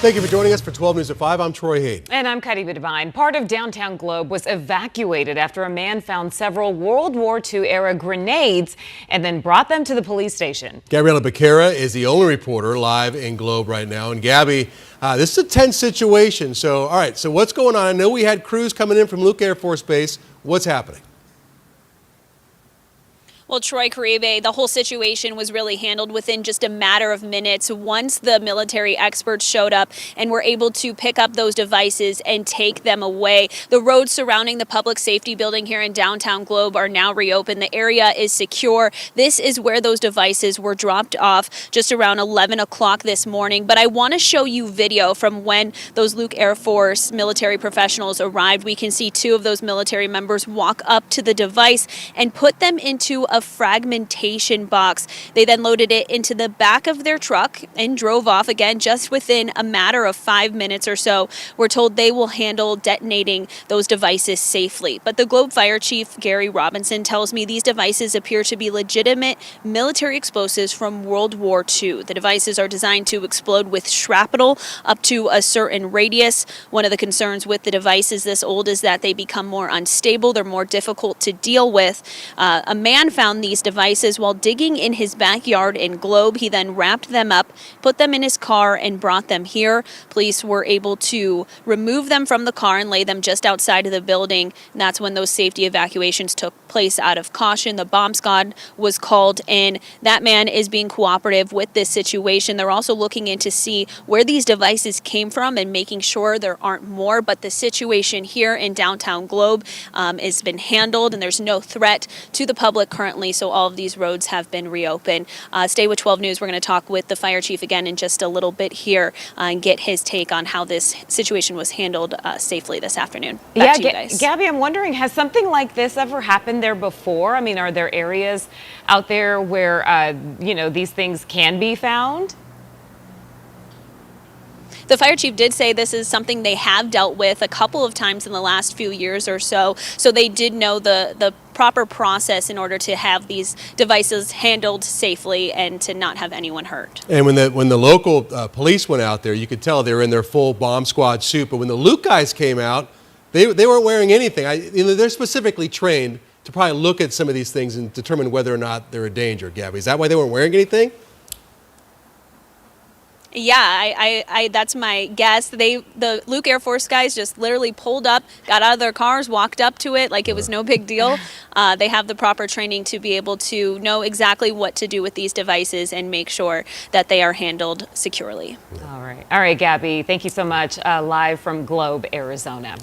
Thank you for joining us for 12 News at 5. I'm Troy Hayden. And I'm Kadiba Devine. Part of downtown Globe was evacuated after a man found several World War II era grenades and then brought them to the police station. Gabriella Becerra is the only reporter live in Globe right now. And Gabby, this is a tense situation. So, all right, so what's going on? I know we had crews coming in from Luke Air Force Base. What's happening? Well, Troy Caribe, the whole situation was really handled within just a matter of minutes once the military experts showed up and were able to pick up those devices and take them away. The roads surrounding the public safety building here in downtown Globe are now reopened. The area is secure. This is where those devices were dropped off just around 11 o'clock this morning. But I want to show you video from when those Luke Air Force military professionals arrived. We can see two of those military members walk up to the device and put them into a fragmentation box. They then loaded it into the back of their truck and drove off again just within a matter of 5 minutes or so. We're told they will handle detonating those devices safely. But the Globe Fire Chief, Gary Robinson, tells me these devices appear to be legitimate military explosives from World War II. The devices are designed to explode with shrapnel up to a certain radius. One of the concerns with the devices this old is that they become more unstable. They're more difficult to deal with. A man found these devices while digging in his backyard in Globe. He then wrapped them up, put them in his car, and brought them here. Police were able to remove them from the car and lay them just outside of the building. And that's when those safety evacuations took place out of caution. The bomb squad was called in. That man is being cooperative with this situation. They're also looking in to see where these devices came from and making sure there aren't more. But the situation here in downtown Globe has been handled, and there's no threat to the public currently. So all of these roads have been reopened. Stay with 12 News. We're going to talk with the fire chief again in just a little bit here and get his take on how this situation was handled safely this afternoon. Back to you guys. Gabby, I'm wondering, has something like this ever happened there before? I mean, are there areas out there where, these things can be found? The fire chief did say this is something they have dealt with a couple of times in the last few years or so. So they did know the proper process in order to have these devices handled safely and to not have anyone hurt. And when the local police went out there, you could tell they were in their full bomb squad suit. But when the Luke guys came out, they weren't wearing anything. They're specifically trained to probably look at some of these things and determine whether or not they're a danger. Gabby, is that why they weren't wearing anything? Yeah, I that's my guess. The Luke Air Force guys just literally pulled up, got out of their cars, walked up to it like it was no big deal. They have the proper training to be able to know exactly what to do with these devices and make sure that they are handled securely. All right, Gabby, thank you so much. Live from Globe, Arizona.